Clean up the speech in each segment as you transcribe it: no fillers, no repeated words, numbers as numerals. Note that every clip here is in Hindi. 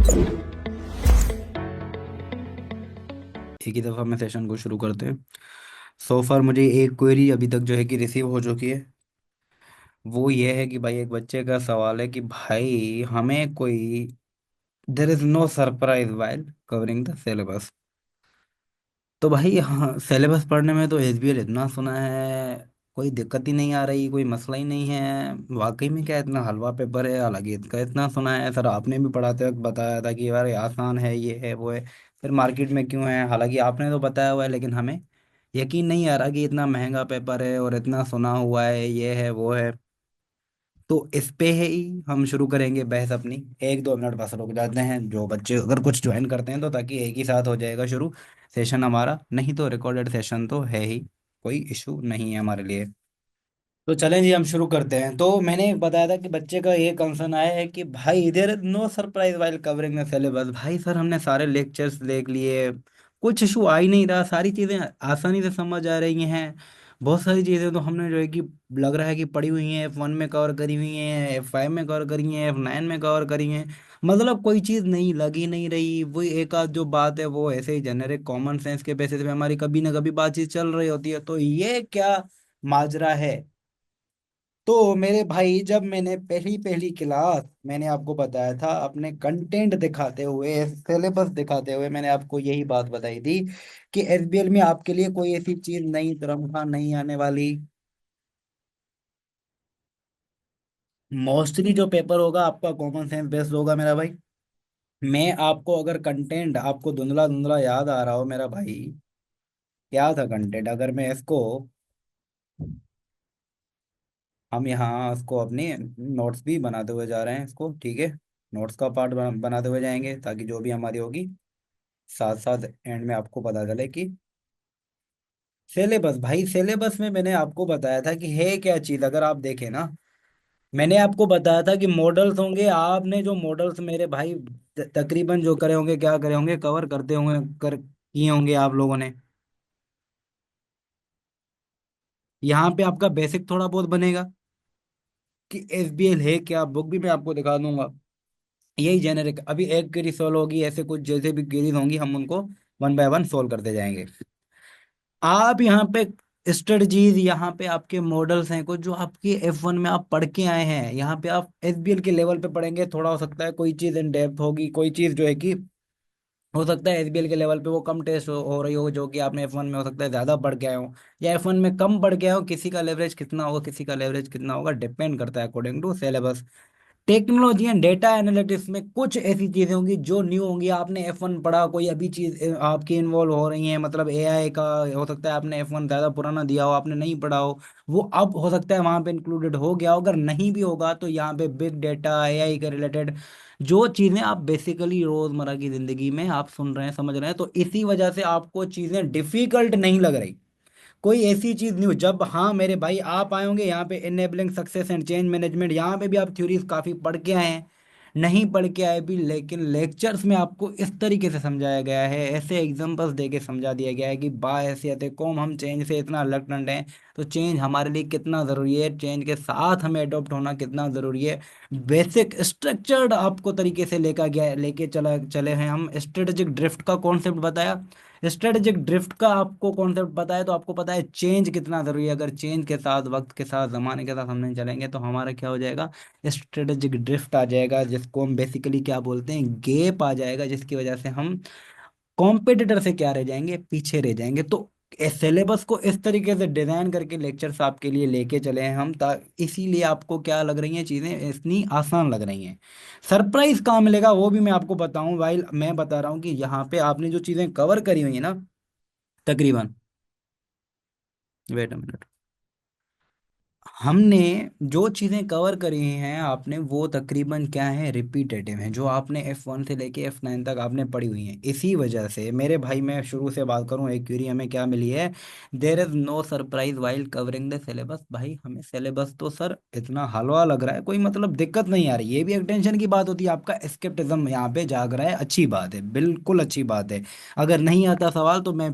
एक ही दफ़ा में सेशन को शुरू करते हैं। सो फार मुझे एक क्वेरी अभी तक जो है कि रिसीव हो चुकी है। वो ये है कि भाई एक बच्चे का सवाल है कि भाई हमें कोई there is no surprise while covering the syllabus. तो भाई हाँ, सिलेबस पढ़ने में तो एसबीएल इतना सुना है, कोई दिक्कत ही नहीं आ रही, कोई मसला ही नहीं है। वाकई में क्या इतना हलवा पेपर है? हालांकि इसका इतना सुना है सर, आपने भी पढ़ाते वक्त बताया था कि यार ये आसान है, ये है वो है, फिर मार्केट में क्यों है? हालांकि आपने तो बताया हुआ है, लेकिन हमें यकीन नहीं आ रहा कि इतना महंगा पेपर है और इतना सुना हुआ है, ये है वो है। तो इस पे ही हम शुरू करेंगे बहस अपनी। 1-2 मिनट बस रुक जाते हैं, जो बच्चे अगर कुछ ज्वाइन करते हैं तो, ताकि एक ही साथ हो जाएगा शुरू सेशन हमारा। नहीं तो रिकॉर्डेड सेशन तो है ही, कोई इशू नहीं है हमारे लिए। तो चलें जी, हम शुरू करते हैं। तो मैंने बताया था कि बच्चे का ये कंसर्न आया है कि भाई there is no surprise while covering the syllabus. भाई सर हमने सारे लेक्चर्स देख लिए, कुछ इशू आ ही नहीं रहा, सारी चीज़ें आसानी से समझ आ रही हैं। बहुत सारी चीज़ें तो हमने जो है कि लग रहा है कि पढ़ी हुई हैं, F1 में कवर करी हुई हैं, F5 में कवर करी हैं, F9 में कवर करी हैं। मतलब कोई चीज़ नहीं लग ही नहीं रही। वही एक आध जो बात है वो ऐसे ही जेनेरिक कॉमन सेंस के बेसिस पे हमारी कभी ना कभी बातचीत चल रही होती है। तो ये क्या माजरा है? तो मेरे भाई, जब मैंने पहली पहली क्लास, मैंने आपको बताया था अपने कंटेंट दिखाते हुए, सिलेबस दिखाते हुए, मैंने आपको यही बात बताई थी कि एसबीएल में आपके लिए कोई ऐसी चीज नई तनख्वाह नहीं आने वाली। मोस्टली जो पेपर होगा आपका कॉमन सेंस बेस्ड होगा मेरा भाई। मैं आपको अगर कंटेंट आपको धुंधला धुंधला याद आ रहा हो मेरा भाई, क्या था कंटेंट, अगर मैं इसको, हम यहाँ उसको अपनी नोट्स भी बनाते हुए जा रहे हैं इसको, ठीक है। नोट्स का पार्ट बनाते हुए जाएंगे, ताकि जो भी हमारी होगी साथ साथ एंड में आपको पता चले कि सिलेबस। भाई सिलेबस में मैंने आपको बताया था कि है क्या चीज़, अगर आप देखें ना, मैंने आपको बताया था कि मॉडल्स होंगे। आपने जो मॉडल्स मेरे भाई तकरीबन जो करे होंगे, क्या करे होंगे, कवर करते होंगे, कर किए होंगे आप लोगों ने। यहाँ पे आपका बेसिक थोड़ा बहुत बनेगा कि एसबीएल है क्या, बुक भी मैं आपको दिखा दूंगा। यही जेनेरिक, अभी एक क्वेरी सॉल्व होगी, ऐसे कुछ जैसे भी क्वेरीज होंगी हम उनको वन बाय वन सोल्व करते जाएंगे। आप यहाँ पे स्ट्रेटजीज, यहाँ पे आपके मॉडल्स हैं कुछ जो आपके F1 में आप पढ़ के आए हैं, यहाँ पे आप एसबीएल के लेवल पे पढ़ेंगे। थोड़ा हो सकता है कोई चीज़ इन डेप्थ होगी, कोई चीज़ जो है कि हो सकता है एसबीएल के लेवल पे वो कम टेस्ट हो रही हो, जो कि आपने F1 में हो सकता है ज़्यादा पढ़ के आए हो, या F1 में कम पढ़ के आए हो। किसी का लेवरेज कितना होगा, किसी का लेवरेज कितना होगा, डिपेंड करता है according to syllabus. Technology and data analytics में कुछ ऐसी चीजें होंगी जो न्यू होंगी। आपने F1 पढ़ा, कोई अभी चीज आपकी इन्वॉल्व हो रही है, मतलब एआई का। हो सकता है आपने F1 ज्यादा पुराना दिया हो, आपने नहीं पढ़ा हो, वो अब हो सकता है वहां पे इंक्लूडेड हो गया हो। अगर नहीं भी होगा तो यहाँ पे बिग डेटा, एआई के रिलेटेड जो चीजें आप बेसिकली रोजमर्रा की जिंदगी में आप सुन रहे हैं, समझ रहे हैं, तो इसी वजह से आपको चीजें डिफिकल्ट नहीं लग रही। कोई ऐसी चीज नहीं हो। जब हाँ मेरे भाई आप आए होंगे यहाँ पे enabling success and change management, यहाँ पे भी आप थ्योरीज काफी पढ़ के आए हैं, नहीं पढ़ के आए भी, लेकिन लेक्चर्स में आपको इस तरीके से समझाया गया है, ऐसे एग्जांपल्स दे के समझा दिया गया है कि बाहैसियत कौम हम चेंज से इतना रिलक्टेंट हैं, तो चेंज हमारे लिए कितना ज़रूरी है, चेंज के साथ हमें अडॉप्ट होना कितना ज़रूरी है। बेसिक स्ट्रक्चर्ड आपको तरीके से लेके चला चले हैं हम। स्ट्रेटेजिक ड्रिफ्ट का कॉन्सेप्ट बताया, स्ट्रेटेजिक ड्रिफ्ट का आपको कॉन्सेप्ट पता है, तो आपको पता है चेंज कितना जरूरी है। अगर चेंज के साथ, वक्त के साथ, जमाने के साथ हम नहीं चलेंगे तो हमारा क्या हो जाएगा, स्ट्रेटेजिक ड्रिफ्ट आ जाएगा, जिसको हम बेसिकली क्या बोलते हैं, गैप आ जाएगा, जिसकी वजह से हम कॉम्पिटिटर से क्या रह जाएंगे, पीछे रह जाएंगे। तो सिलेबस को इस तरीके से डिजाइन करके लेक्चर्स आपके लिए लेके चले हैं हम, इसीलिए आपको क्या लग रही हैं चीजें इतनी आसान लग रही हैं। सरप्राइज कहाँ मिलेगा वो भी मैं आपको बताऊं, वाइल मैं बता रहा हूँ कि यहाँ पे आपने जो चीजें कवर करी हुई है ना, तकरीबन, वेट अ मिनट, हमने जो चीज़ें कवर करी हैं आपने, वो तकरीबन क्या है, रिपीटेटिव हैं, जो आपने F1 से लेके F9 तक आपने पढ़ी हुई हैं। इसी वजह से मेरे भाई, मैं शुरू से बात करूं, एक क्वेरी हमें क्या मिली है, there is no surprise while covering the syllabus. भाई हमें सिलेबस तो सर इतना हलवा लग रहा है, कोई मतलब दिक्कत नहीं आ रही। ये भी एक टेंशन की बात होती है, आपका स्केप्टिज्म यहाँ पे जाग रहा है, अच्छी बात है, बिल्कुल अच्छी बात है। अगर नहीं आता सवाल तो मैं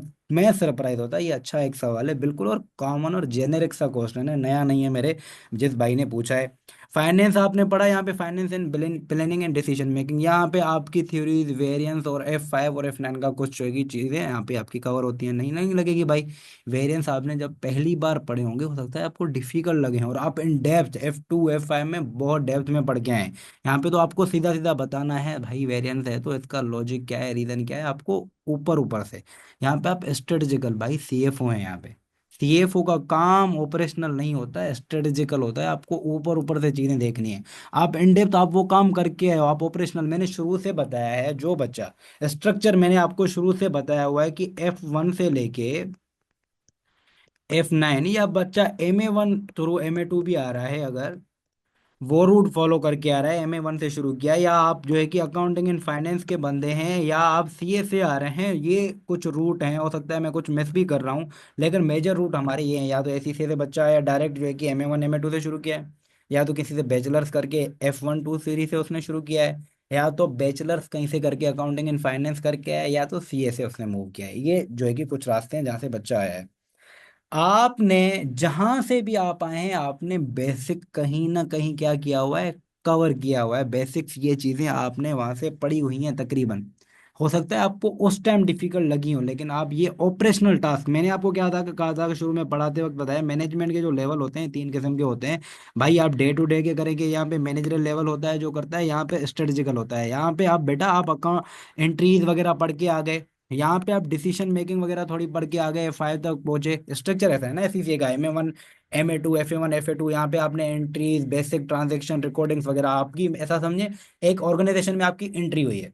सरप्राइज होता, ये अच्छा एक सवाल है बिल्कुल, और कॉमन और जेनेरिक सा क्वेश्चन है, नया नहीं है मेरे जिस भाई ने पूछा है। फाइनेंस आपने पढ़ा यहाँ पे, finance and planning and decision making, यहाँ पे आपकी थ्योरीज, वेरिएंस और F5 और F9 का कुछ जो है चीज़ें यहाँ पे आपकी कवर होती हैं। नहीं नहीं लगेगी भाई। वेरिएंस आपने जब पहली बार पढ़े होंगे, हो सकता है आपको डिफिकल्ट लगे हैं, और आप इन डेप्थ F2 F5 में बहुत डेप्थ में पढ़ के आए हैं। यहाँ पे तो आपको सीधा सीधा बताना है भाई, वेरिएंस है तो इसका लॉजिक क्या है, रीजन क्या है, आपको ऊपर ऊपर से। यहाँ पे आप स्ट्रेटेजिकल भाई CFO हैं यहाँ पे। CFO का काम ऑपरेशनल नहीं होता है, स्ट्रेटेजिकल होता है, आपको ऊपर ऊपर से चीजें देखनी है। आप इन डेप्थ आप वो काम करके आए हो, आप ऑपरेशनल, मैंने शुरू से बताया है जो बच्चा, स्ट्रक्चर मैंने आपको शुरू से बताया हुआ है कि F1 से लेके F9, या बच्चा MA1 थ्रू MA2 भी आ रहा है, अगर वो रूट फॉलो करके आ रहा है, MA1 से शुरू किया, या आप जो है कि अकाउंटिंग एंड फाइनेंस के बंदे हैं, या आप CA से आ रहे हैं, ये कुछ रूट हैं, हो सकता है मैं कुछ मिस भी कर रहा हूँ, लेकिन मेजर रूट हमारे ये हैं। या तो SEC से बच्चा है डायरेक्ट जो है कि MA1 MA2 से शुरू किया है, या तो किसी से बैचलर्स करके F1 2 सीरीज से उसने शुरू किया है, या तो बैचलर्स कहीं से करके अकाउंटिंग एंड फाइनेंस करके आया है, या तो CA से उसने मूव किया है। ये जो है कि कुछ रास्ते हैं जहाँ से बच्चा आया है। आपने जहां से भी आप आए हैं, आपने बेसिक कहीं ना कहीं क्या किया हुआ है, कवर किया हुआ है। बेसिक्स ये चीजें आपने वहां से पढ़ी हुई हैं तकरीबन। हो सकता है आपको उस टाइम डिफिकल्ट लगी हो, लेकिन आप ये ऑपरेशनल टास्क, मैंने आपको क्या था कहा था कि शुरू में पढ़ाते वक्त बताया, मैनेजमेंट के जो लेवल होते हैं 3 किस्म के होते हैं भाई। आप डे टू डे के करेंगे, यहाँ पे मैनेजरियल लेवल होता है जो करता है, यहाँ पे स्ट्रेटेजिकल होता है। यहाँ पे आप बेटा आप अकाउंट एंट्रीज वगैरह पढ़ के आ गए, यहाँ पे आप डिसीजन मेकिंग वगैरह थोड़ी पढ़ के आ गए, F5 तक पहुंचे। स्ट्रक्चर ऐसा है ना SEC का, MA1 MA2 FA1 FA2, यहाँ पे आपने एंट्रीज, बेसिक ट्रांजेक्शन रिकॉर्डिंग्स वगैरह आपकी, ऐसा समझे एक ऑर्गेनाइजेशन में आपकी एंट्री हुई है,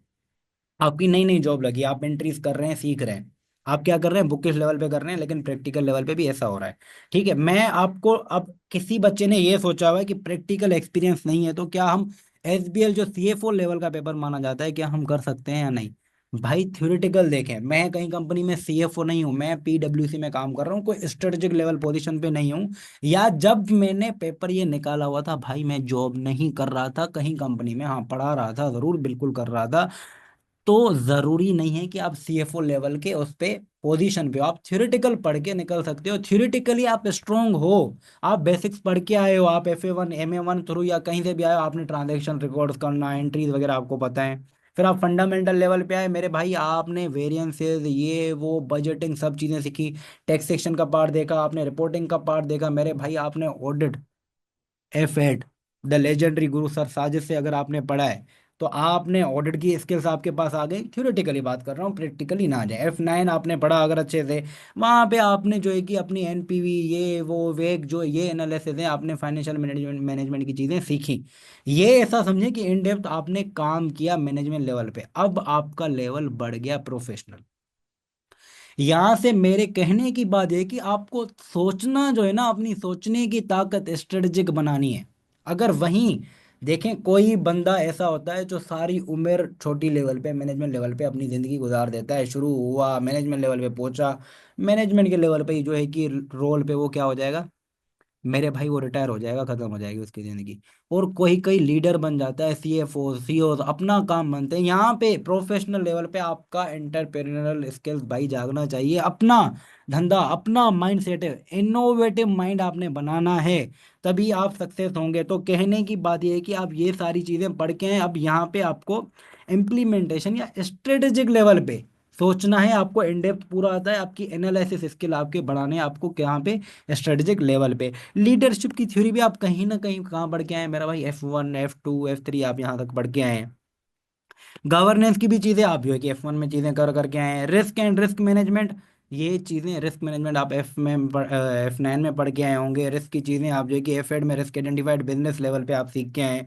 आपकी नई नई जॉब लगी, आप एंट्रीज कर रहे हैं, सीख रहे हैं। आप क्या कर रहे हैं, बुकिश लेवल पे कर रहे हैं, लेकिन प्रैक्टिकल लेवल पे भी ऐसा हो रहा है। ठीक है, मैं आपको, अब किसी बच्चे ने ये सोचा हुआ है कि प्रैक्टिकल एक्सपीरियंस नहीं है, तो क्या हम SBL जो CFO लेवल का पेपर माना जाता है, क्या हम कर सकते हैं या नहीं। भाई थ्योरेटिकल देखें, मैं कहीं कंपनी में CFO नहीं हूं, मैं PwC में काम कर रहा हूँ, कोई स्ट्रेटेजिक लेवल पोजीशन पे नहीं हूँ। या जब मैंने पेपर ये निकाला हुआ था भाई, मैं जॉब नहीं कर रहा था कहीं कंपनी में, हाँ पढ़ा रहा था जरूर, बिल्कुल कर रहा था। तो जरूरी नहीं है कि आप CFO लेवल के उस पे पोजीशन पे हो, आप थ्योरेटिकल पढ़ के निकल सकते हो, थ्योरेटिकली आप स्ट्रांग हो। आप बेसिक्स पढ़ के आए हो, आप FA1 MA1 थ्रू या कहीं से भी आए हो, आपने ट्रांजैक्शन रिकॉर्ड्स करना, एंट्रीज वगैरह आपको पता है। फिर आप फंडामेंटल लेवल पे आए मेरे भाई, आपने वेरिएंसेस ये वो बजटिंग सब चीजें सीखी, टैक्सेशन का पार्ट देखा आपने, रिपोर्टिंग का पार्ट देखा मेरे भाई, आपने audit, F8, the legendary Guru sir Sajid से अगर आपने पढ़ा है, तो आपने ऑडिट की स्किल्स आपके पास आ गई। थ्योरेटिकली बात कर रहा हूँ, प्रैक्टिकली ना आ जाए। F9 आपने पढ़ा अगर अच्छे से, वहां पे आपने जो है कि अपनी NPV ये वो वेग जो ये एनालिसिस है, आपने फाइनेंशियल मैनेजमेंट मैनेजमेंट की चीजें सीखी। ये ऐसा समझे कि इन डेप्थ आपने काम किया मैनेजमेंट लेवल पे, अब आपका लेवल बढ़ गया प्रोफेशनल। यहां से मेरे कहने की बात यह है कि आपको सोचना जो है ना, अपनी सोचने की ताकत स्ट्रेटेजिक बनानी है। अगर वहीं देखें, कोई बंदा ऐसा होता है जो सारी उम्र छोटी लेवल पे मैनेजमेंट लेवल पे अपनी जिंदगी गुजार देता है, शुरू हुआ मैनेजमेंट लेवल पे पहुंचा, मैनेजमेंट के लेवल पे ही जो है कि रोल पे वो क्या हो जाएगा मेरे भाई, वो रिटायर हो जाएगा, खत्म हो जाएगी उसकी जिंदगी। और कोई कोई लीडर बन जाता है, CFO CEO, अपना काम बनते हैं। यहाँ पे प्रोफेशनल लेवल पे आपका एंटरप्रेन्योरल स्किल्स भाई जागना चाहिए, अपना धंधा अपना माइंड सेट है, इनोवेटिव माइंड आपने बनाना है, तभी आप सक्सेस होंगे। तो कहने की बात यह है कि आप ये सारी चीजें पढ़ के हैं, अब यहाँ पे आपको इम्प्लीमेंटेशन या स्ट्रेटेजिक लेवल पे सोचना है। आपको इन डेप्थ पूरा आता है, आपकी एनालिसिस स्किल आपके बढ़ाने हैं, आपको यहाँ पे स्ट्रेटेजिक लेवल पे। लीडरशिप की थ्योरी भी आप कहीं ना कहीं कहाँ पढ़ के आए हैं मेरा भाई, F1 F2 F3 आप यहाँ तक पढ़ के आए हैं। गवर्नेंस की भी चीजें आप जो है कि F1 में चीजें कर करके आए हैं। रिस्क एंड रिस्क मैनेजमेंट, ये चीजें रिस्क मैनेजमेंट आप F9 में पढ़ के आए होंगे। रिस्क की चीजें आप जो है कि F8 में रिस्क आइडेंटिफाइड बिजनेस लेवल पे आप सीख के आए हैं।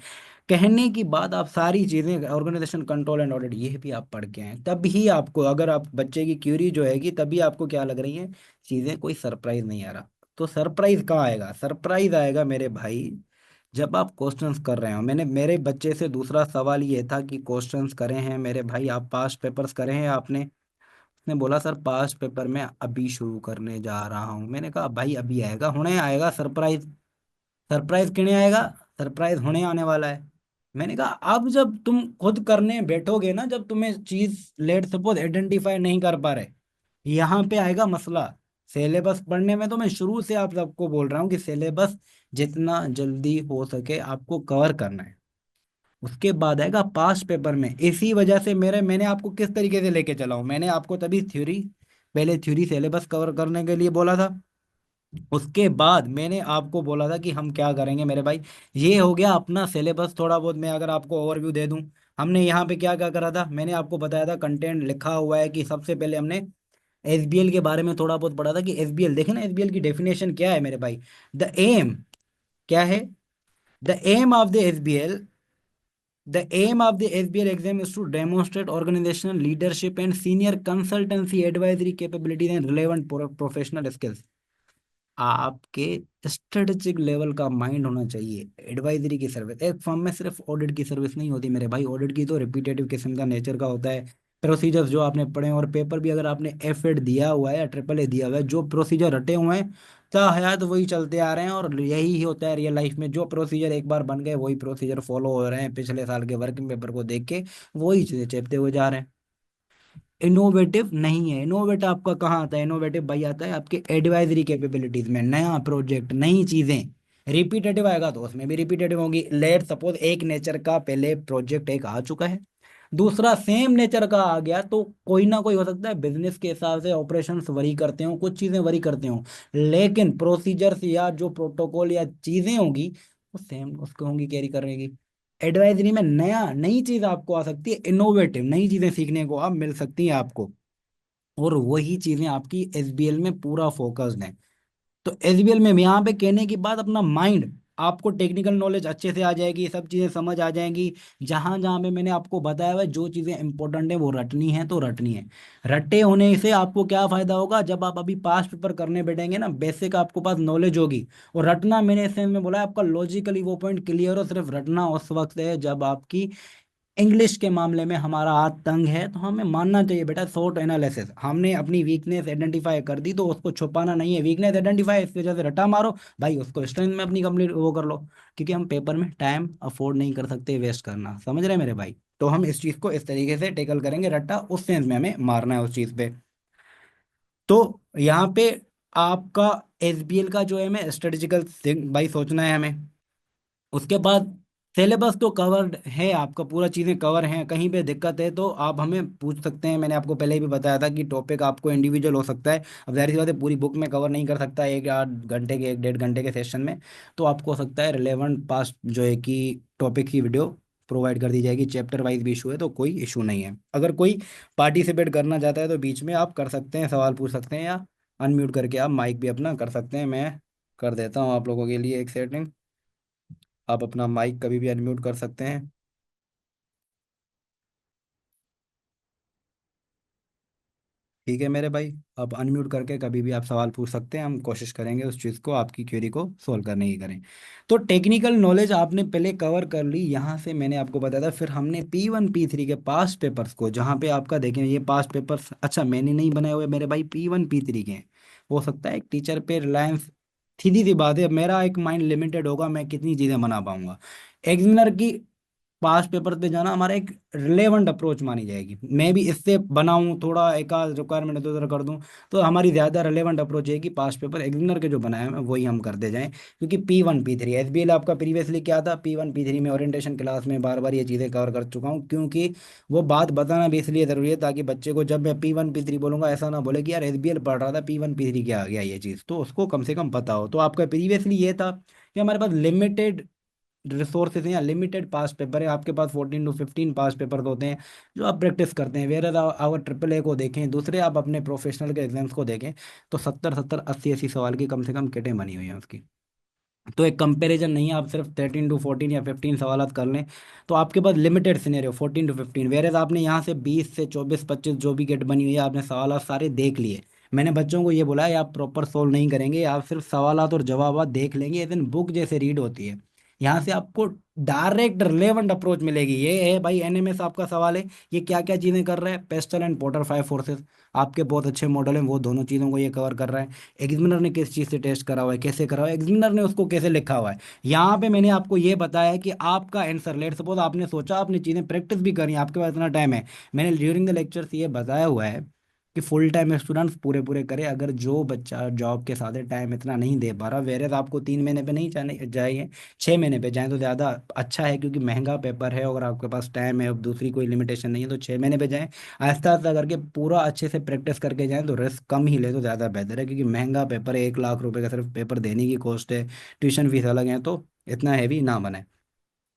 कहने की बात, आप सारी चीजें ऑर्गेनाइजेशन कंट्रोल एंड ऑडिट ये भी आप पढ़ के आए हैं। तभी आपको, अगर आप बच्चे की क्यूरी जो हैगी, तभी आपको क्या लग रही है चीजें, कोई सरप्राइज नहीं आ रहा। तो सरप्राइज कहाँ आएगा, सरप्राइज आएगा मेरे भाई जब आप क्वेश्चंस कर रहे हो। मैंने मेरे बच्चे से दूसरा सवाल ये था कि क्वेश्चंस करे हैं मेरे भाई, आप पास्ट पेपर्स करे हैं आपने। उसने बोला सर पास्ट पेपर मैं अभी शुरू करने जा रहा हूँ। मैंने कहा भाई अभी आएगा, होने आएगा सरप्राइज। सरप्राइज किने आएगा, सरप्राइज होने आने वाला है। मैंने कहा अब जब तुम खुद करने बैठोगे ना, जब तुम्हें चीज लेट सपोज आइडेंटिफाई नहीं कर पा रहे, यहाँ पे आएगा मसला। सिलेबस पढ़ने में तो मैं शुरू से आप सबको बोल रहा हूँ कि सिलेबस जितना जल्दी हो सके आपको कवर करना है। उसके बाद आएगा पास्ट पेपर में। इसी वजह से मैंने आपको किस तरीके से लेके चला हूं, मैंने आपको तभी थ्योरी, पहले थ्योरी सिलेबस कवर करने के लिए बोला था। उसके बाद मैंने आपको बोला था कि हम क्या करेंगे मेरे भाई। ये हो गया अपना सिलेबस। थोड़ा बहुत मैं अगर आपको ओवरव्यू दे दूं, हमने यहाँ पे क्या क्या करा था, मैंने आपको बताया था, कंटेंट लिखा हुआ है कि सबसे पहले हमने एसबीएल के बारे में थोड़ा बहुत पढ़ा था कि एसबीएल देखे ना, एसबीएल की डेफिनेशन क्या है मेरे भाई। द एम क्या है, the aim of the SBL, the aim of the SBL exam is to demonstrate organizational leadership and senior consultancy advisory capabilities and relevant professional skills। आपके स्ट्रेटेजिक लेवल का माइंड होना चाहिए। एडवाइजरी की सर्विस, एक फर्म में सिर्फ ऑडिट की सर्विस नहीं होती मेरे भाई। ऑडिट की तो रिपीटेटिव किस्म का नेचर का होता है। प्रोसीजर्स जो आपने पढ़े हैं, और पेपर भी अगर आपने F.Ed दिया हुआ है या ट्रिपल ए दिया हुआ है, जो प्रोसीजर रटे हुए हैं हयात वही चलते आ रहे हैं। और यही ही होता है रियल लाइफ में, जो प्रोसीजर एक बार बन गए वही प्रोसीजर फॉलो हो रहे हैं। पिछले साल के वर्किंग पेपर को देख के वही चीजें चेपते हुए जा रहे हैं। इनोवेटिव नहीं है। इनोवेटिव आपका कहाँ आता है, इनोवेटिव भाई आता है आपके एडवाइजरी कैपेबिलिटीज में। नया प्रोजेक्ट, नई चीजें। रिपीटेटिव आएगा तो उसमें भी रिपीटेटिव होगी। लेट सपोज एक नेचर का पहले प्रोजेक्ट एक आ चुका है, दूसरा सेम नेचर का आ गया, तो कोई ना कोई हो सकता है बिजनेस के हिसाब से ऑपरेशंस वरी करते हो, कुछ चीजें वरी करते हो, लेकिन प्रोसीजर्स या जो प्रोटोकॉल या चीजें होंगी वो सेम उसको होंगी, कैरी करेगी। एडवाइजरी में नया नई चीज आपको आ सकती है, इनोवेटिव नई चीजें सीखने को आप मिल सकती हैं आपको। और वही चीजें आपकी एसबीएल में पूरा फोकस्ड है। तो एसबीएल में यहाँ पे कहने की बात, अपना माइंड, आपको टेक्निकल नॉलेज अच्छे से आ जाएगी, सब चीजें समझ आ जाएंगी। जहां जहां पे मैंने आपको बताया हुआ है जो चीजें इंपॉर्टेंट है वो रटनी है तो रटनी है। रट्टे होने से आपको क्या फायदा होगा, जब आप अभी पास पेपर करने बैठेंगे ना, बेसिक आपको पास नॉलेज होगी। और रटना, मैंने इस सेंस में बोला है, आपका लॉजिकली वो पॉइंट क्लियर हो। सिर्फ रटना उस वक्त है जब आपकी इंग्लिश के मामले में हमारा हाथ तंग है, तो हमें मानना चाहिए बेटा शॉर्ट एनालिसिस। हमने अपनी वीकनेस आइडेंटिफाई कर दी तो उसको छुपाना नहीं है। वीकनेस आइडेंटिफाई, इसकी वजह से रटा मारो भाई, उसको स्ट्रेंथ में अपनी कंप्लीट वो कर लो। क्योंकि हम पेपर में टाइम अफोर्ड नहीं कर सकते वेस्ट करना, समझ रहे हैं मेरे भाई। तो हम इस चीज को इस तरीके से टेकल करेंगे, रट्टा उस सेंस में हमें मारना है उस चीज पे। तो यहाँ पे आपका एसबीएल का जो है, हमें स्ट्रेटेजिकल भाई सोचना है हमें। उसके बाद सिलेबस तो कवर्ड है आपका, पूरा चीज़ें कवर हैं। कहीं पे दिक्कत है तो आप हमें पूछ सकते हैं। मैंने आपको पहले ही भी बताया था कि टॉपिक आपको इंडिविजुअल हो सकता है। अब जाहिर सी बात है पूरी बुक में कवर नहीं कर सकता एक आध घंटे के, एक डेढ़ घंटे के सेशन में। तो आपको हो सकता है रिलेवेंट पास्ट जो है कि टॉपिक की वीडियो प्रोवाइड कर दी जाएगी। चैप्टर वाइज भी इशू है तो कोई इशू नहीं है। अगर कोई पार्टिसिपेट करना चाहता है तो बीच में आप कर सकते हैं, सवाल पूछ सकते हैं, या अनम्यूट करके आप माइक भी अपना कर सकते हैं। मैं कर देता हूँ आप लोगों के लिए एक सेटिंग। आप अपना माइक कभी भी अनम्यूट कर सकते हैं। ठीक है मेरे भाई, आप अनम्यूट करके कभी भी आप सवाल पूछ सकते हैं। हम कोशिश करेंगे उस चीज़ को, आपकी क्वेरी को सोल्व करने की करें। तो टेक्निकल नॉलेज आपने पहले कवर कर ली, यहाँ से मैंने आपको बताया था। फिर हमने P1 P3 के पास्ट पेपर्स को, जहाँ पे आपका देखें ये पास्ट पेपर्स, अच्छा मैंने नहीं बनाए हुए मेरे भाई, P1 P3 के हैं। हो सकता है एक टीचर पे रिलायंस, सीधी सी बात है, मेरा एक माइंड लिमिटेड होगा, मैं कितनी चीज़ें बना पाऊंगा। एग्जामिनर की पास पेपर पे जाना हमारा एक रिलेवेंट अप्रोच मानी जाएगी। मैं भी इससे बनाऊं थोड़ा, एक आध रिक्वायरमेंट इधर उधर कर दूं, तो हमारी ज़्यादा रिलेवेंट अप्रोच है कि पास पेपर एग्जामिनर के जो बनाए हैं वही हम करते जाएं। क्योंकि P1 P3 एसबीएल आपका प्रीवियसली क्या था, P1 P3 में ओरिएंटेशन क्लास में बार बार ये चीज़ें कवर कर चुका हूँ। क्योंकि वो बात बताना भी इसलिए ज़रूरी है ताकि बच्चे को जब मैं P1 P3 बोलूंगा ऐसा ना बोले कि यार एसबीएल पढ़ रहा था P1 P3 क्या आ गया, ये चीज़ तो उसको कम से कम पता हो। तो आपका प्रीवियसली ये था कि हमारे पास लिमिटेड रिसोर्सेज हैं या लिमिटेड पास पेपर है। आपके पास 14 to 15 पास पेपर होते हैं जो आप प्रैक्टिस करते हैं। वेर अगर ट्रिपल ए को देखें, दूसरे आप अपने प्रोफेशनल के एग्जाम्स को देखें, तो 70 70 80 80 सवाल की कम से कम किटें बनी हुई हैं उसकी। तो एक कंपैरिजन नहीं है, आप सिर्फ 13 to 14 या 15 सवाल कर लें तो आपके पास लिमिटेड सिनेरियो 14 to 15। वेर आपने यहाँ से 20 से 24 25 जो भी गेट बनी हुई है, आपने सवाल सारे देख लिए। मैंने बच्चों को ये बोला है आप प्रॉपर सोल्व नहीं करेंगे, आप सिर्फ सवालात और जवाब देख लेंगे, दिन बुक जैसे रीड होती है। यहाँ से आपको डायरेक्ट रिलेवेंट अप्रोच मिलेगी। ये है भाई एनएमएस आपका सवाल है, ये क्या क्या चीजें कर रहा है, पेस्टल एंड पोर्टर 5 फोर्सेस, आपके बहुत अच्छे मॉडल हैं, वो दोनों चीज़ों को ये कवर कर रहा है। एग्जामिनर ने किस चीज़ से टेस्ट करा हुआ है, कैसे करा हुआ है, एग्जामिनर ने उसको कैसे लिखा हुआ है। यहाँ पे मैंने आपको ये बताया है कि आपका आंसर, लेट सपोज आपने सोचा आपने चीज़ें प्रैक्टिस भी करी, आपके पास इतना टाइम है, मैंने ड्यूरिंग द लेक्चर्स ये बताया हुआ है कि फुल टाइम स्टूडेंट्स पूरे पूरे करे। अगर जो बच्चा जॉब के साथ टाइम इतना नहीं दे पा रहा, वेरे आपको 3 महीने पे नहीं जाने जाइए, 6 महीने पे जाएं तो ज़्यादा अच्छा है, क्योंकि महंगा पेपर है। और आपके पास टाइम है, अब दूसरी कोई लिमिटेशन नहीं है, तो 6 महीने पे जाएं। आहिस्ता आहिस्ता करके पूरा अच्छे से प्रैक्टिस करके जाएं, तो रिस्क कम ही ले तो ज़्यादा बेहतर है, क्योंकि महंगा पेपर है, 1 लाख रुपए का सिर्फ पेपर देने की कॉस्ट है, ट्यूशन फीस अलग है, तो इतना हैवी ना बने।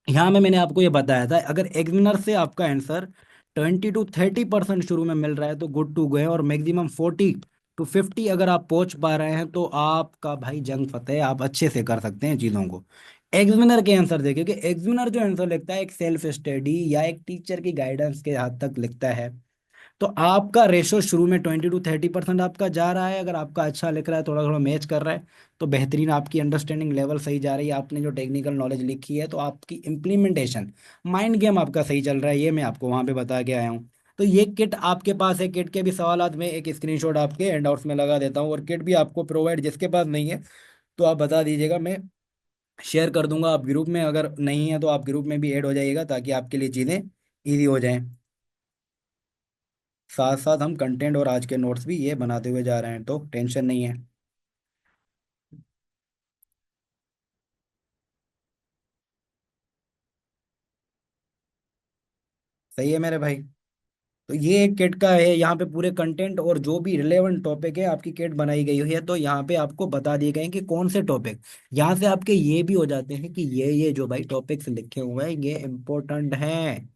यहाँ में मैंने आपको ये बताया था, अगर एग्जामिनर से आपका आंसर 20 to 30% शुरू में मिल रहा है तो गुड टू गो है, और मैक्सिमम 40 to 50 अगर आप पहुंच पा रहे हैं तो आपका भाई जंग फतेह है, आप अच्छे से कर सकते हैं चीज़ों को। एग्जामिनर के आंसर देखिए कि एग्जामिनर जो आंसर लिखता है एक सेल्फ स्टडी या एक टीचर की गाइडेंस के हद तक लिखता है, तो आपका रेशो शुरू में 20 to 30% आपका जा रहा है। अगर आपका अच्छा लिख रहा है, थोड़ा थोड़ा मैच कर रहा है, तो बेहतरीन, आपकी अंडरस्टैंडिंग लेवल सही जा रही है, आपने जो टेक्निकल नॉलेज लिखी है, तो आपकी इम्प्लीमेंटेशन, माइंड गेम आपका सही चल रहा है, ये मैं आपको वहाँ पे बता के आया हूँ। तो ये किट आपके पास है, किट के भी सवालात में एक स्क्रीनशॉट आपके एंड आउट्स में लगा देता हूँ, और किट भी आपको प्रोवाइड, जिसके पास नहीं है तो आप बता दीजिएगा, मैं शेयर कर दूंगा। आप ग्रुप में, अगर नहीं है तो आप ग्रुप में भी ऐड हो जाइएगा, ताकि आपके लिए चीज़ें ईजी हो जाएं। साथ साथ हम कंटेंट और आज के नोट्स भी ये बनाते हुए जा रहे हैं, तो टेंशन नहीं है। सही है मेरे भाई। तो ये एक किट का है, यहाँ पे पूरे कंटेंट और जो भी रिलेवेंट टॉपिक है आपकी किट बनाई गई हुई है, तो यहाँ पे आपको बता दिए गए हैं कि कौन से टॉपिक, यहाँ से आपके ये भी हो जाते हैं कि ये जो भाई टॉपिक्स लिखे हुए हैं ये इम्पोर्टेंट हैं।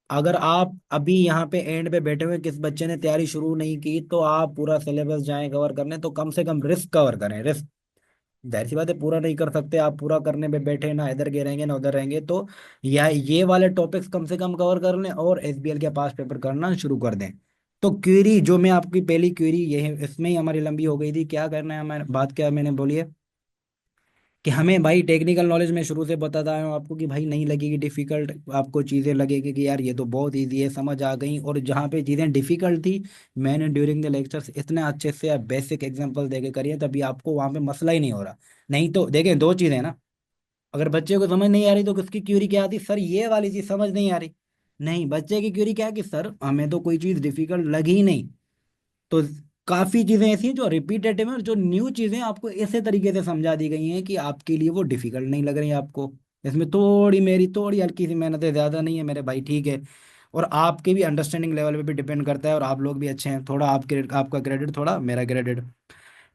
अगर आप अभी यहाँ पे एंड पे बैठे हुए, किस बच्चे ने तैयारी शुरू नहीं की, तो आप पूरा सिलेबस जाएं कवर करने, तो कम से कम रिस्क कवर करें, रिस्क। जाहिर सी बात है, पूरा नहीं कर सकते आप, पूरा करने में बैठे ना इधर गिरेंगे ना उधर रहेंगे, तो यह ये वाले टॉपिक्स कम से कम कवर कर लें और एसबीएल के पास पेपर करना शुरू कर दें। तो क्वेरी जो मैं आपकी पहली क्वेरी ये है, इसमें ही हमारी लंबी हो गई थी, क्या करना है हमारे, बात क्या मैंने बोली है कि हमें भाई टेक्निकल नॉलेज में शुरू से बताता आया हूँ आपको कि भाई नहीं लगेगी डिफिकल्ट, आपको चीज़ें लगेगी कि यार ये तो बहुत इजी है, समझ आ गई। और जहाँ पे चीज़ें डिफिकल्ट थी, मैंने ड्यूरिंग द लेक्चर्स इतने अच्छे से बेसिक एग्जांपल देके करिए, तभी आपको वहाँ पे मसला ही नहीं हो रहा। नहीं तो देखें, दो चीज़ें हैं ना, अगर बच्चे को समझ नहीं आ रही तो उसकी क्यूरी क्या आती, सर ये वाली चीज़ समझ नहीं आ रही। नहीं, बच्चे की क्यूरी क्या है कि सर हमें तो कोई चीज़ डिफिकल्ट लगी ही नहीं। तो काफी चीजें ऐसी हैं जो रिपीटेटिव है, और जो न्यू चीजें आपको ऐसे तरीके से समझा दी गई हैं कि आपके लिए वो डिफिकल्ट नहीं लग रही है आपको। इसमें थोड़ी मेरी थोड़ी हल्की सी मेहनत है, ज्यादा नहीं है मेरे भाई, ठीक है। और आपके भी अंडरस्टैंडिंग लेवल पे भी डिपेंड करता है, और आप लोग भी अच्छे हैं, थोड़ा आपके आपका क्रेडिट थोड़ा मेरा क्रेडिट।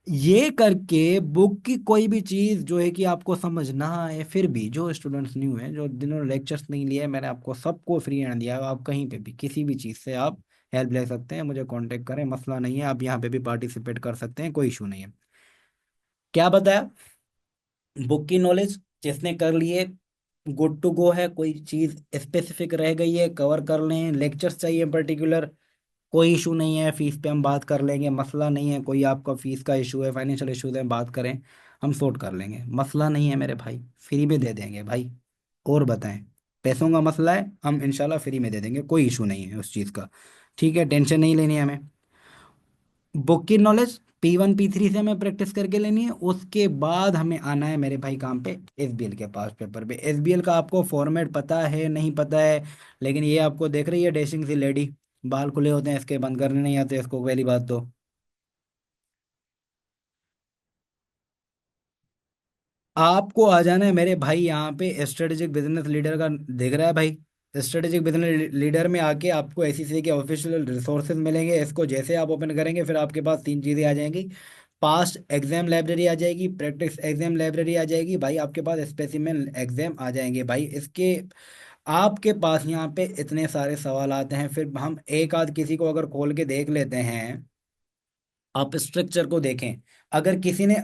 ये करके बुक की कोई भी चीज जो है कि आपको समझ ना आए, फिर भी जो स्टूडेंट्स न्यू हैं, जो जिन्होंने लेक्चर्स नहीं लिए, मैंने आपको सबको फ्री हैंड दिया है, आप कहीं पे भी किसी भी चीज से आप हेल्प ले सकते हैं, मुझे कांटेक्ट करें, मसला नहीं है, आप यहाँ पे भी पार्टिसिपेट कर सकते हैं, कोई इशू नहीं है। क्या बताया, बुक की नॉलेज जिसने कर लिए गुड टू गो है, कोई चीज स्पेसिफिक रह गई है कवर कर लें, लेक्चर्स चाहिए पर्टिकुलर, कोई इशू नहीं है, फीस पे हम बात कर लेंगे, मसला नहीं है, कोई आपका फीस का इशू है, फाइनेंशियल इशू है, बात करें, हम सॉर्ट कर लेंगे, मसला नहीं है मेरे भाई, फ्री में दे देंगे भाई। और बताएं, पैसों का मसला है, हम इंशाल्लाह फ्री में दे देंगे, कोई इशू नहीं है उस चीज़ का। ठीक है, टेंशन नहीं लेनी है हमें। बुक की नॉलेज P1 P3 से हमें प्रैक्टिस करके लेनी है, उसके बाद हमें आना है मेरे भाई काम पे, एसबीएल के पास पेपर पे। एसबीएल का आपको फॉर्मेट पता है नहीं पता है, लेकिन ये आपको देख रही है डैशिंग सी लेडी, बाल खुले होते हैं इसके, बंद करने नहीं आते इसको, पहली बात तो। आपको आ जाना है मेरे भाई यहाँ पे, स्ट्रेटेजिक बिजनेस लीडर का दिख रहा है भाई, स्ट्रेटेजिक बिजनेस लीडर में आके आपको एसईसी के ऑफिशियल रिसोर्सेज मिलेंगे, इसको जैसे आप ओपन करेंगे फिर आपके पास तीन चीज़ें आ जाएंगी। पास्ट एग्जाम लाइब्रेरी आ जाएगी, प्रैक्टिस एग्जाम लाइब्रेरी आ जाएगी भाई, आपके पास स्पेसिमेन एग्जाम आ जाएंगे भाई इसके। आपके पास यहाँ पे इतने सारे सवाल आते हैं, फिर हम एक आध किसी को अगर खोल के देख लेते हैं, आप स्ट्रक्चर को देखें। अगर किसी ने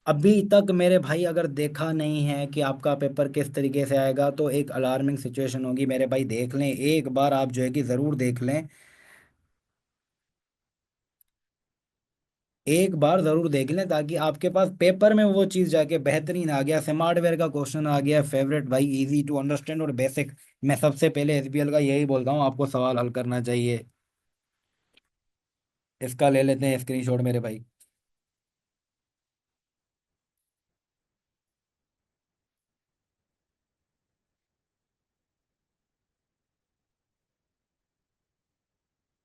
अभी तक मेरे भाई अगर देखा नहीं है कि आपका पेपर किस तरीके से आएगा, तो एक अलार्मिंग सिचुएशन होगी मेरे भाई, देख लें एक बार, आप जो है कि ज़रूर देख लें, एक बार ज़रूर देख लें, ताकि आपके पास पेपर में वो चीज़ जाके बेहतरीन आ गया, स्मार्टवेयर का क्वेश्चन आ गया, फेवरेट भाई, इजी टू अंडरस्टैंड और बेसिक। मैं सबसे पहले एसबीएल का यही बोलता हूँ, आपको सवाल हल करना चाहिए। इसका ले लेते हैं स्क्रीनशॉट मेरे भाई।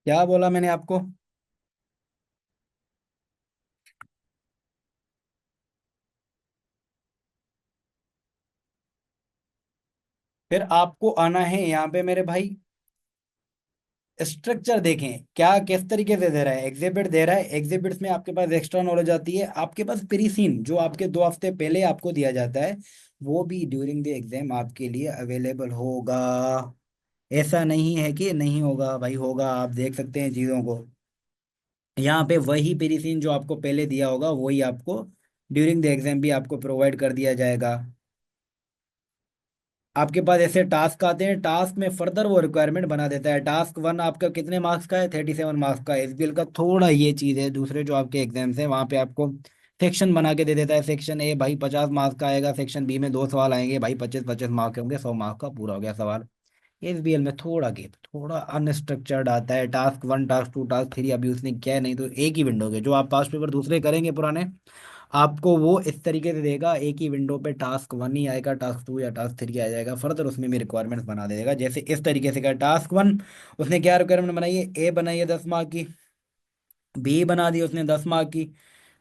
क्या बोला मैंने आपको? फिर आपको आना है यहाँ पे मेरे भाई, स्ट्रक्चर देखें क्या किस तरीके से दे रहा है, एग्जिबिट दे रहा है, एग्जिबिट्स में आपके पास एक्स्ट्रा नॉलेज आती है, आपके पास प्री सीन जो आपके 2 हफ्ते पहले आपको दिया जाता है, वो भी ड्यूरिंग द एग्जाम आपके लिए अवेलेबल होगा। ऐसा नहीं है कि नहीं होगा भाई, होगा, आप देख सकते हैं चीज़ों को। यहाँ पे वही प्री सीन जो आपको पहले दिया होगा वही आपको ड्यूरिंग द एग्जाम भी आपको प्रोवाइड कर दिया जाएगा। आपके पास ऐसे टास्क आते हैं, टास्क में फर्दर वो रिक्वायरमेंट बना देता है। टास्क 1 आपका कितने मार्क्स का है, 37 मार्क्स का। एसबीएल का थोड़ा ये चीज़ है, दूसरे जो आपके एग्जाम्स हैं वहाँ पे आपको सेक्शन बना के दे देता है। सेक्शन ए भाई 50 मार्क्स का आएगा, सेक्शन बी में 2 सवाल आएंगे भाई, 25-25 मार्क्स होंगे, 100 मार्क्स का पूरा हो गया सवाल। एसबीएल में थोड़ा गेप, थोड़ा अनस्ट्रक्चर्ड आता है। टास्क 1, टास्क 2, टास्क 3 अभी उसने किया है, नहीं तो एक ही विंडो के जो आप पास्ट पेपर दूसरे करेंगे पुराने, आपको वो इस तरीके से देगा, एक ही विंडो पे टास्क 1 ही आएगा, टास्क 2 या टास्क 3 आ जाएगा, फर्दर उसमें भी रिक्वायरमेंट्स बना देगा। जैसे इस तरीके से का टास्क 1 उसने क्या रिक्वायरमेंट बनाई है, ए बनाई है 10 मार्क की, बी बना दी उसने 10 मार्क की,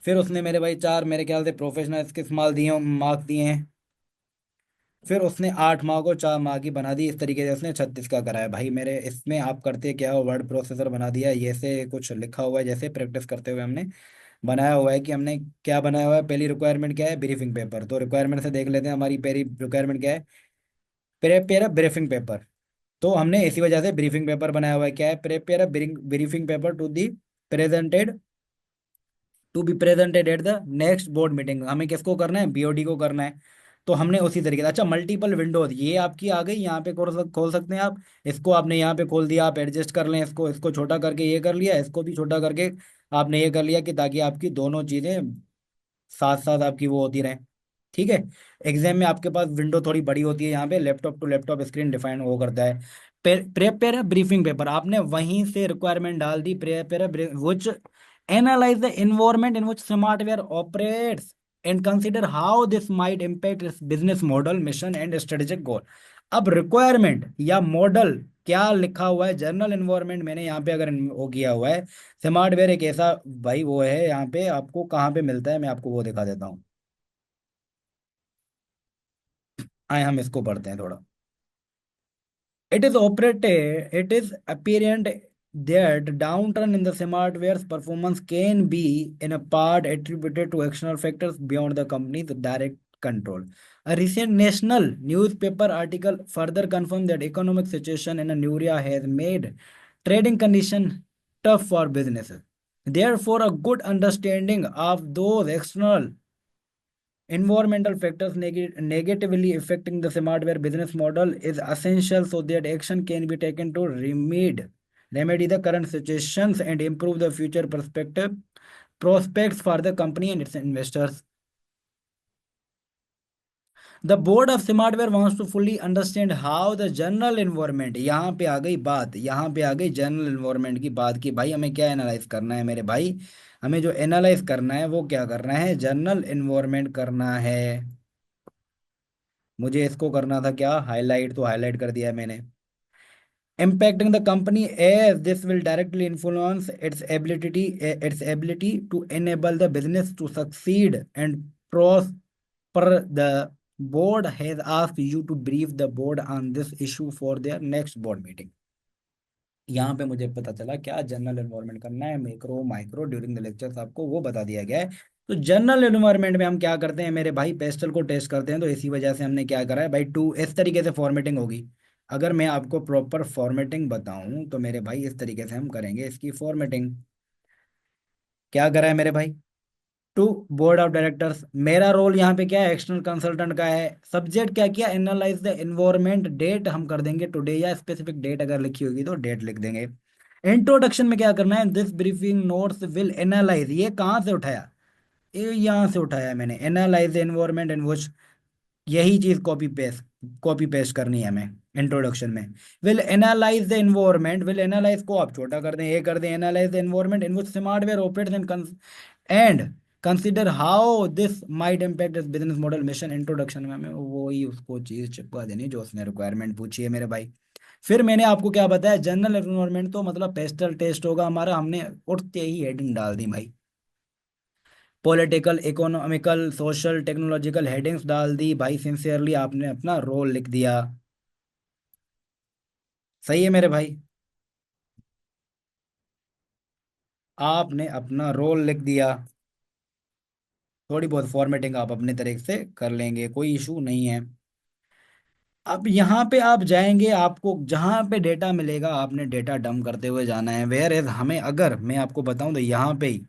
फिर उसने मेरे भाई चार मेरे ख्याल से प्रोफेशनल स्किल्स माल दिए, मार्क दिए हैं, फिर उसने 8 मार्क और 4 मार्क की बना दी। इस तरीके से उसने 36 का करा है भाई मेरे। इसमें आप करते क्या हो, वर्ड प्रोसेसर बना दिया, ये से कुछ लिखा हुआ है, जैसे प्रैक्टिस करते हुए हमने बनाया हुआ है कि हमने क्या बनाया हुआ है। पहली रिक्वायरमेंट क्या है, ब्रीफिंग पेपर। तो रिक्वायरमेंट से देख लेते हैं हमारी पहली रिक्वायरमेंट क्या है, प्रिपेयर ब्रीफिंग पेपर। तो हमने इसी वजह से ब्रीफिंग पेपर बनाया हुआ है। क्या है, prepare briefing paper to the presented to be presented at the next board meeting. हमें किसको करना है, बीओडी को करना है। तो हमने उसी तरीके से, अच्छा मल्टीपल विंडोज ये आपकी आ गई, यहाँ पे खोल सकते हैं आप। इसको आपने यहाँ पे खोल दिया, आप एडजस्ट कर लें इसको, इसको छोटा करके ये कर लिया, इसको भी छोटा करके आपने ये कर लिया, कि ताकि आपकी दोनों चीजें साथ साथ आपकी वो होती रहे। ठीक है। एग्जाम में आपके पास विंडो थोड़ी बड़ी होती है, यहाँ पे laptop to laptop screen define वो करता है। प्रेपेयर ब्रीफिंग पेपर आपने वहीं से रिक्वायरमेंट डाल दी, prepare which analyse the environment in which smartware operates and consider how this might impact its business model mission and strategic goal. अब रिक्वायरमेंट या मॉडल क्या लिखा हुआ है, जनरल एनवायरनमेंट मैंने यहाँ पे अगर वो किया हुआ है, स्मार्टवेयर एक ऐसा भाई वो है, यहाँ पे आपको कहाँ पे मिलता है मैं आपको वो दिखा देता हूँ। आए हम इसको पढ़ते हैं थोड़ा। It is apparent that downturn in the smartware's performance can be in a part attributed to external factors beyond the company's direct control. A recent national newspaper article further confirmed that economic situation in Nuria has made trading conditions tough for businesses. Therefore, a good understanding of those external environmental factors negatively affecting the smartware business model is essential so that action can be taken to remedy the current situations and improve the future perspective prospects for the company and its investors. The board of smartware wants to fully understand how the general environment, यहाँ पे आ गई बात, यहाँ पे आ गई जनरल एनवायरनमेंट की बात, की भाई हमें क्या एनालाइज करना है मेरे भाई, हमें जो एनालाइज करना है वो क्या करना है, जनरल एनवायरनमेंट करना है। मुझे इसको करना था क्या, हाईलाइट, तो हाईलाइट कर दिया है मैंने। impacting the company as this will directly influence its ability to enable the business to succeed and prosper. The board has asked you to brief the board on this issue for their next board meeting. यहाँ पे मुझे पता चला क्या जनरल एनवायरनमेंट करना है, macro micro during the lectures आपको वो बता दिया गया है। तो जनरल एनवायरनमेंट में हम क्या करते हैं मेरे भाई, पेस्टल को टेस्ट करते हैं, तो इसी वजह से हमने क्या करा है भाई, टू इस तरीके से फॉर्मेटिंग होगी। अगर मैं आपको प्रॉपर फॉर्मेटिंग बताऊं तो मेरे भाई इस तरीके से हम करेंगे इसकी फॉर्मेटिंग। क्या करा है मेरे भाई, टू बोर्ड ऑफ डायरेक्टर्स, मेरा रोल यहाँ पे क्या है, एक्सटर्नल कंसल्टेंट का है। सब्जेक्ट क्या किया, एनालाइज द एनवायरनमेंट, डेट हम कर देंगे टुडे, या स्पेसिफिक डेट अगर लिखी होगी तो डेट लिख देंगे। इंट्रोडक्शन में क्या करना है, this briefing notes will analyse, ये कहाँ से उठाया, ये यहाँ से उठाया है मैंने, एनालाइज एनवायरनमेंट इन विच, यही चीज कॉपी पेस्ट करनी है हमें इंट्रोडक्शन में। Will analyse the environment, will analyse को आप छोटा कर दें, ये कर दें, analyse the environment in which smartware operates and consider how this might impact this business model mission. Introduction में हमें वही उसको चीज चिपका देनी जो उसने रिक्वायरमेंट पूछी है मेरे भाई। फिर मैंने आपको क्या बताया, जनरल एनवायरनमेंट तो मतलब पेस्टल टेस्ट होगा हमारा, हमने उठते ही हेडिंग डाल दी भाई, political economical social technological headings डाल दी भाई, सिंसियरली आपने अपना रोल लिख दिया। सही है मेरे भाई। आपने अपना रोल लिख दिया। थोड़ी बहुत फॉर्मेटिंग आप अपने तरीके से कर लेंगे, कोई इशू नहीं है। अब यहाँ पे आप जाएंगे, आपको जहाँ पे डेटा मिलेगा आपने डेटा डंप करते हुए जाना है। वेयर एज हमें, अगर मैं आपको बताऊं तो यहाँ पे ही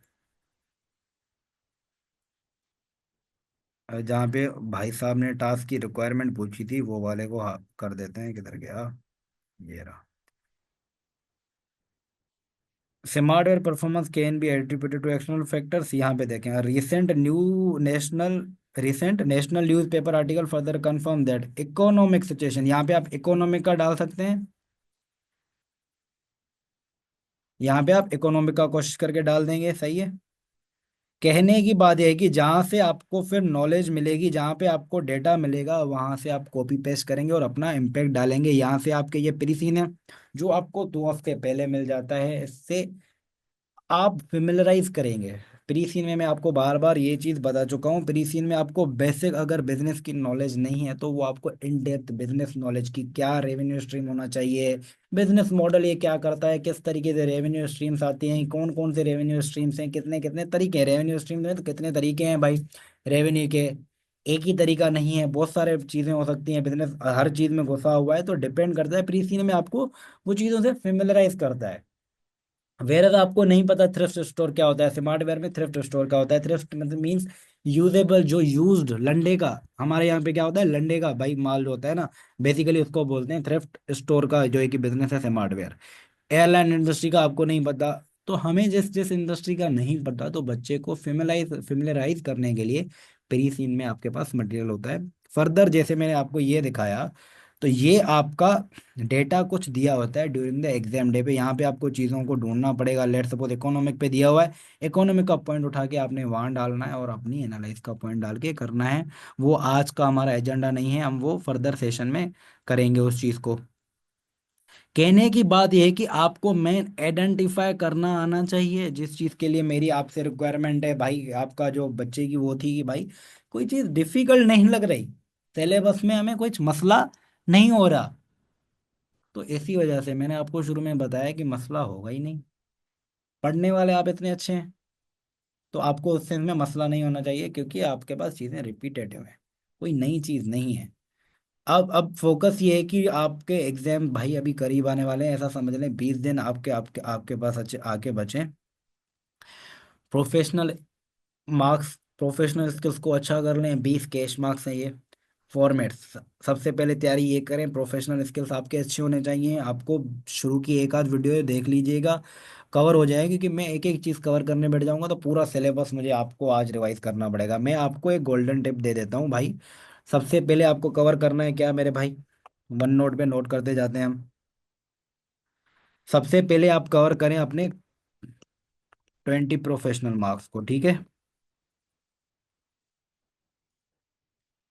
जहाँ पे भाई साहब ने टास्क की रिक्वायरमेंट पूछी थी वो वाले को कर देते हैं, किधर गया, ये रहा। Smartwear performance can be attributed to external factors. यहाँ पे देखें, recent national newspaper article further confirm that economic situation, यहाँ पे आप इकोनॉमिक का डाल सकते हैं। यहाँ पे आप इकोनॉमिक का कोशिश करके डाल देंगे, सही है। कहने की बात यह है कि जहाँ से आपको फिर नॉलेज मिलेगी, जहाँ पे आपको डेटा मिलेगा, वहां से आप कॉपी पेस्ट करेंगे और अपना इम्पैक्ट डालेंगे। यहाँ से आपके ये प्री सीन है जो आपको 2 हफ्ते पहले मिल जाता है, इससे आप फेमिलराइज करेंगे। प्री सीन में मैं आपको बार बार ये चीज़ बता चुका हूँ, प्री सीन में आपको बेसिक अगर बिजनेस की नॉलेज नहीं है तो वो आपको इन डेप्थ बिजनेस नॉलेज की, क्या रेवेन्यू स्ट्रीम होना चाहिए, बिजनेस मॉडल ये क्या करता है, किस तरीके से रेवेन्यू स्ट्रीम्स आती हैं, कौन कौन से रेवेन्यू स्ट्रीम्स हैं, कितने कितने तरीके हैं रेवेन्यू स्ट्रीम में, तो कितने तरीके हैं भाई रेवेन्यू के। एक ही तरीका नहीं है, बहुत सारे चीज़ें हो सकती हैं, बिजनेस हर चीज़ में घुसा हुआ है, तो डिपेंड करता है। प्री सीन में आपको वो चीज़ों से फेमिलराइज करता है। वेयर अगर आपको नहीं पता थ्रिफ्ट स्टोर क्या होता है, स्मार्ट वेयर में थ्रिफ्ट स्टोर क्या होता है, थ्रिफ्ट मतलब मीन्स यूजेबल, जो यूज्ड लंडे का, हमारे यहाँ पे क्या होता है लंडे का भाई माल जो होता है ना, बेसिकली उसको बोलते हैं थ्रिफ्ट स्टोर का जो है कि बिजनेस है स्मार्ट वेयर। एयरलाइन इंडस्ट्री का आपको नहीं पता, तो हमें जिस जिस इंडस्ट्री का नहीं पता, तो बच्चे को फेमिलराइज करने के लिए प्री सीन में आपके पास मटेरियल होता है। फर्दर जैसे मैंने आपको ये दिखाया, तो ये आपका डेटा कुछ दिया होता है ड्यूरिंग द एग्जाम डे पे। यहाँ पे आपको चीज़ों को ढूंढना पड़ेगा। लेट सपोज इकोनॉमिक पे दिया हुआ है, इकोनॉमिक का पॉइंट उठा के आपने वहाँ डालना है और अपनी एनालाइज का पॉइंट डाल के करना है। वो आज का हमारा एजेंडा नहीं है, हम वो फर्दर सेशन में करेंगे उस चीज़ को। कहने की बात यह है कि आपको मेन आइडेंटिफाई करना आना चाहिए, जिस चीज़ के लिए मेरी आपसे रिक्वायरमेंट है भाई। आपका जो बच्चे की वो थी कि भाई कोई चीज़ डिफिकल्ट नहीं लग रही, सिलेबस में हमें कुछ मसला नहीं हो रहा, तो इसी वजह से मैंने आपको शुरू में बताया कि मसला होगा ही नहीं। पढ़ने वाले आप इतने अच्छे हैं, तो आपको उस सेंस में मसला नहीं होना चाहिए, क्योंकि आपके पास चीज़ें रिपीटेटिव हैं, कोई नई चीज़ नहीं है। अब फोकस ये है कि आपके एग्जाम भाई अभी करीब आने वाले हैं, ऐसा समझ लें 20 दिन आपके आपके आपके पास अच्छे आके बचे। प्रोफेशनल मार्क्स, प्रोफेशनल स्किल्स को अच्छा कर लें, 20 कैश मार्क्स हैं ये। फॉर्मेट्स, सबसे पहले तैयारी ये करें, प्रोफेशनल स्किल्स आपके अच्छे होने चाहिए। आपको शुरू की एक आध वीडियो देख लीजिएगा, कवर हो जाएगी, क्योंकि मैं एक एक चीज़ कवर करने बैठ जाऊंगा तो पूरा सिलेबस मुझे आपको आज रिवाइज करना पड़ेगा। मैं आपको एक गोल्डन टिप दे देता हूँ भाई। सबसे पहले आपको कवर करना है क्या मेरे भाई, वन नोट पे नोट करते जाते हैं हम। सबसे पहले आप कवर करें अपने 20 प्रोफेशनल मार्क्स को, ठीक है।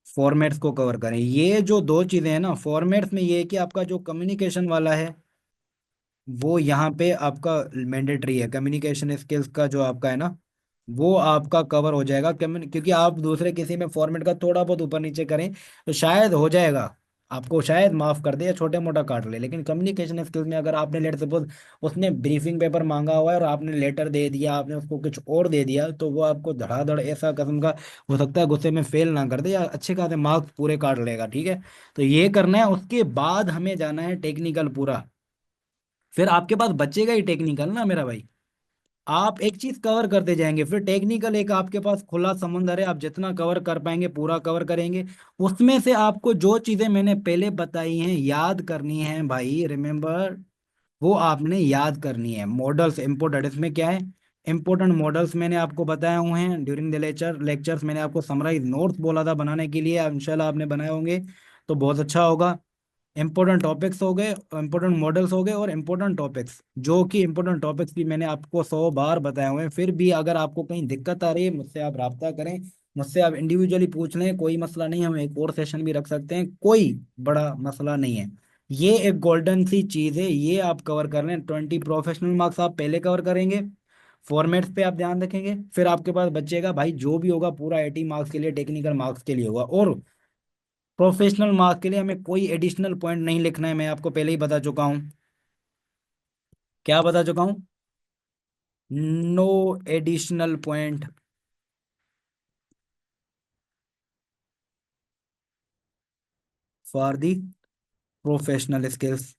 फॉर्मेट्स को कवर करें, ये जो दो चीजें हैं ना फॉर्मेट्स में, ये है कि आपका जो कम्युनिकेशन वाला है वो यहाँ पे आपका मैंडेटरी है। कम्युनिकेशन स्किल्स का जो आपका है ना, वो आपका कवर हो जाएगा। क्योंकि आप दूसरे किसी में फॉर्मेट का थोड़ा बहुत ऊपर नीचे करें तो शायद हो जाएगा, आपको शायद माफ कर दे या छोटे मोटा काट ले, लेकिन कम्युनिकेशन स्किल्स में अगर आपने लेट सपोज उसने ब्रीफिंग पेपर मांगा हुआ है और आपने लेटर दे दिया, आपने उसको कुछ और दे दिया, तो वो आपको धड़ाधड़ ऐसा किस्म का हो सकता है गुस्से में फेल ना कर दे या अच्छे खासे मार्क्स पूरे काट लेगा, ठीक है। तो ये करना है, उसके बाद हमें जाना है टेक्निकल पूरा। फिर आपके पास बचेगा ही टेक्निकल ना मेरा भाई, आप एक चीज कवर करते जाएंगे, फिर टेक्निकल एक आपके पास खुला समंदर है, आप जितना कवर कर पाएंगे पूरा कवर करेंगे। उसमें से आपको जो चीजें मैंने पहले बताई हैं याद करनी है भाई, रिमेम्बर, वो आपने याद करनी है। मॉडल्स इंपोर्टेंट, इसमें क्या है, इंपोर्टेंट मॉडल्स मैंने आपको बताए हुए हैं ड्यूरिंग द लेक्चर्स। मैंने आपको समराइज नोट्स बोला था बनाने के लिए, इंशाल्लाह आपने बनाए होंगे तो बहुत अच्छा होगा। इंपॉर्टेंट टॉपिक्स हो गए, इंपॉर्टेंट मॉडल्स हो गए, और इंपॉर्टेंट टॉपिक्स, जो कि इंपॉर्टेंट टॉपिक्स भी मैंने आपको 100 बार बताए हुए हैं। फिर भी अगर आपको कहीं दिक्कत आ रही है, मुझसे आप राब्ता करें, मुझसे आप इंडिविजुअली पूछ लें, कोई मसला नहीं, हम एक और सेशन भी रख सकते हैं, कोई बड़ा मसला नहीं है। ये एक गोल्डन सी चीज़ है, ये आप कवर कर लें। 20 प्रोफेशनल मार्क्स आप पहले कवर करेंगे, फॉर्मेट्स पे आप ध्यान रखेंगे, फिर आपके पास बचेगा भाई जो भी होगा पूरा 80 मार्क्स के लिए, टेक्निकल मार्क्स के लिए होगा। और प्रोफेशनल मार्क्स के लिए हमें कोई एडिशनल पॉइंट नहीं लिखना है, मैं आपको पहले ही बता चुका हूँ। क्या बता चुका हूँ? No additional point for the professional skills.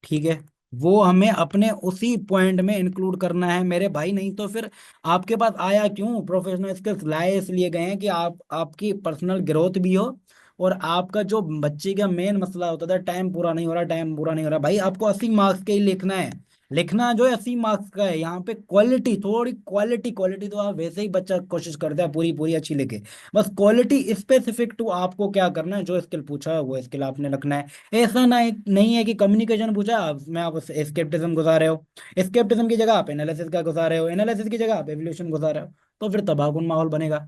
ठीक है, वो हमें अपने उसी पॉइंट में इंक्लूड करना है मेरे भाई, नहीं तो फिर आपके पास आया क्यों? प्रोफेशनल स्किल्स लाए इसलिए गए हैं कि आप आपकी पर्सनल ग्रोथ भी हो, और आपका जो बच्चे का मेन मसला होता था, टाइम पूरा नहीं हो रहा, टाइम पूरा नहीं हो रहा, भाई आपको 80 मार्क्स के ही लिखना है। लिखना जो है 80 मार्क्स का है, यहाँ पे क्वालिटी, थोड़ी क्वालिटी, क्वालिटी तो आप वैसे ही बच्चा कोशिश करता है पूरी पूरी अच्छी लिखे, बस क्वालिटी स्पेसिफिक टू आपको क्या करना है, जो स्किल पूछा है वो स्किल आपने रखना है। ऐसा ना नहीं है कि कम्युनिकेशन पूछा मैं आप एस्केप्टिज्म घुसा रहे हो, एस्केप्टिज्म की जगह आप एनालिसिस का घुसा रहे हो, एनालिसिस की जगह आप एवोल्यूशन घुसा रहे हो, तो फिर तबाहकुन माहौल बनेगा।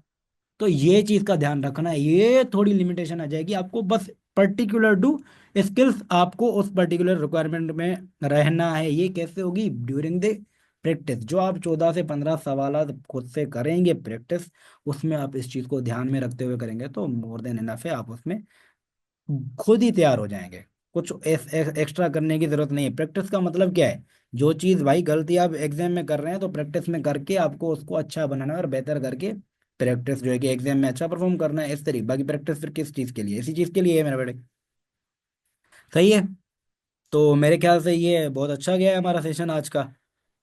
तो ये चीज का ध्यान रखना है, ये थोड़ी लिमिटेशन आ जाएगी आपको, बस पर्टिकुलर टू स्किल्स आपको उस पर्टिकुलर रिक्वायरमेंट में रहना है। ये कैसे होगी? ड्यूरिंग द प्रैक्टिस, जो आप 14 से 15 सवाल खुद से करेंगे प्रैक्टिस, उसमें आप इस चीज को ध्यान में रखते हुए करेंगे तो मोर देन इनफ है, आप उसमें खुद ही तैयार हो जाएंगे। कुछ एक्स्ट्रा करने की जरूरत नहीं है। प्रैक्टिस का मतलब क्या है? जो चीज भाई गलती आप एग्जाम में कर रहे हैं तो प्रैक्टिस में करके आपको उसको अच्छा बनाना है और बेहतर करके प्रैक्टिस जो है कि एग्जाम में अच्छा परफॉर्म करना है, इस तरीके। बाकी प्रैक्टिस फिर किस चीज के लिए? इसी चीज के लिए है मेरे बेटे। सही है। तो मेरे ख्याल से ये बहुत अच्छा गया है हमारा सेशन आज का।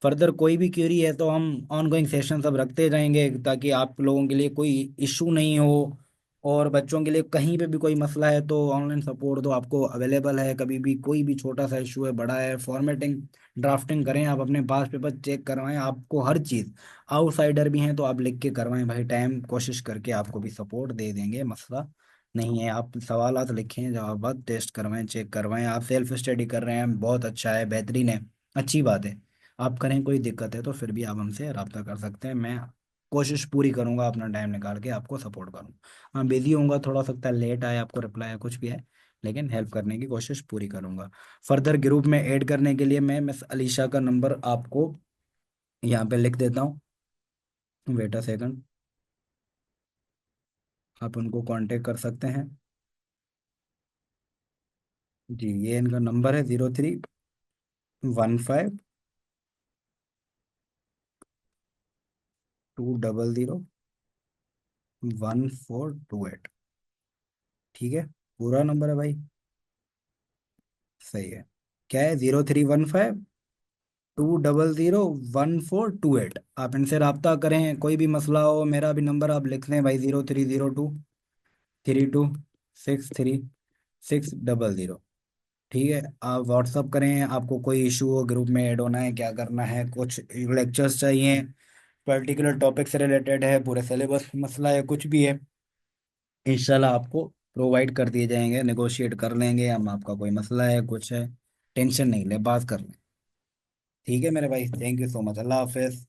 फर्दर कोई भी क्वेरी है तो हम ऑनगोइंग सेशन सब रखते रहेंगे, ताकि आप लोगों के लिए कोई इशू नहीं हो, और बच्चों के लिए कहीं पे भी कोई मसला है तो ऑनलाइन सपोर्ट तो आपको अवेलेबल है। कभी भी कोई भी छोटा सा इशू है, बड़ा है, फॉर्मेटिंग, ड्राफ्टिंग करें, आप अपने पास पेपर चेक करवाएं, आपको हर चीज़, आउटसाइडर भी हैं तो आप लिख के करवाएं भाई, टाइम कोशिश करके आपको भी सपोर्ट दे देंगे, मसला नहीं है। आप सवालात लिखें, जवाब टेस्ट करवाएं, चेक करवाएं। आप सेल्फ स्टडी कर रहे हैं, बहुत अच्छा है, बेहतरीन है, अच्छी बात है। आप करें, कोई दिक्कत है तो फिर भी आप हमसे रब्ता कर सकते हैं। मैं कोशिश पूरी करूंगा अपना टाइम निकाल के आपको सपोर्ट करूँ। हाँ, बिजी होऊंगा, थोड़ा सकता है लेट आए आपको रिप्लाई या कुछ भी है, लेकिन हेल्प करने की कोशिश पूरी करूंगा। फर्दर ग्रुप में ऐड करने के लिए मैं मिस अलीशा का नंबर आपको यहाँ पे लिख देता हूँ। वेट अ सेकंड, आप उनको कांटेक्ट कर सकते हैं। जी, ये इनका नंबर है, 03152001 428। ठीक है, पूरा नंबर है भाई। सही है। क्या है? 03152001 428। आप इनसे रब्ता करें, कोई भी मसला हो, मेरा भी नंबर आप लिख लें भाई, 0302326630। ठीक है, आप व्हाट्सअप करें, आपको कोई इशू हो, ग्रुप में ऐड होना है, क्या करना है, कुछ लेक्चर्स चाहिए, पर्टिकुलर टॉपिक से रिलेटेड है, पूरे सिलेबस मसला है, कुछ भी है, इंशाल्लाह आपको प्रोवाइड कर दिए जाएंगे, नेगोशिएट कर लेंगे हम। आपका कोई मसला है, कुछ है, टेंशन नहीं ले, बात कर लें। ठीक है मेरे भाई, thank you so much, Allah Hafiz.